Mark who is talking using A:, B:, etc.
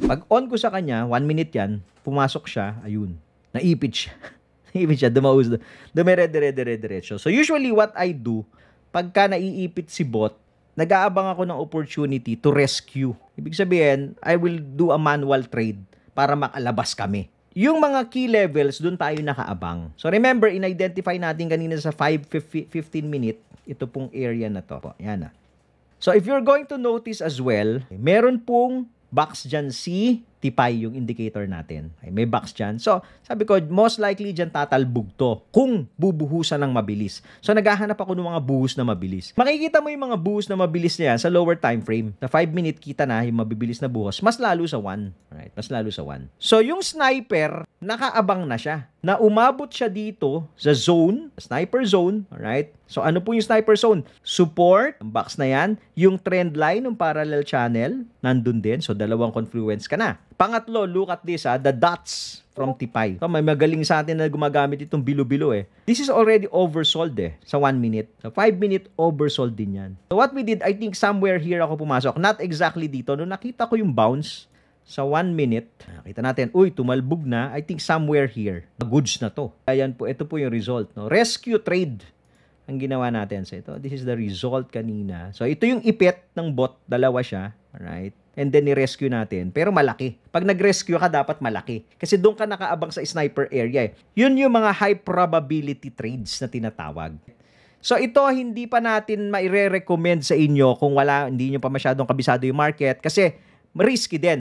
A: Pag on ko sa kanya, 1 minute yan, pumasok siya, ayun, naipit siya. Naipit siya, dumire-dire-dire-diretso. So usually what I do, pagka naiipit si bot, nag-aabang ako ng opportunity to rescue. Ibig sabihin, I will do a manual trade para makalabas kami. Yung mga key levels, dun tayo nakaabang. So remember, in-identify natin kanina sa 15 minute, ito pong area na to. Yan na. So if you're going to notice as well, meron pong box dyan si tipay yung indicator natin. Ay, may box dyan. So, sabi ko, most likely dyan tatalbog to kung bubuhusan ng mabilis. So, naghahanap ako ng mga buhos na mabilis. Makikita mo yung mga buhos na mabilis niya sa lower time frame. Sa 5 minute, kita na yung mabibilis na buhos. Mas lalo sa 1. Right? Mas lalo sa 1. So, yung sniper, nakaabang na siya. Na umabot siya dito sa zone, sniper zone. Alright? So, ano po yung sniper zone? Support, ang box na yan. Yung trend line ng parallel channel, nandun din. So, dalawang confluence ka na. Pangatlo, look at this, the dots from tipay. So, may magaling sa atin na gumagamit itong bilo-bilo eh. This is already oversold sa 1 minute. So, 5 minute oversold din yan. So, what we did, I think somewhere here ako pumasok. Not exactly dito. Nung nakita ko yung bounce sa 1 minute, nakita natin, uy, tumalbog na. I think somewhere here. Goods na to. Ayan po, ito po yung result. No? Rescue trade ang ginawa natin. So, ito, this is the result kanina. So, ito yung ipit ng bot. Dalawa siya. Alright? And then, ni-rescue natin. Pero malaki. Pag nag-rescue ka, dapat malaki. Kasi doon ka nakaabang sa sniper area. Yun yung mga high probability trades na tinatawag. So, ito, hindi pa natin maire-recommend sa inyo kung hindi nyo pa masyadong kabisado yung market. Kasi, risky din.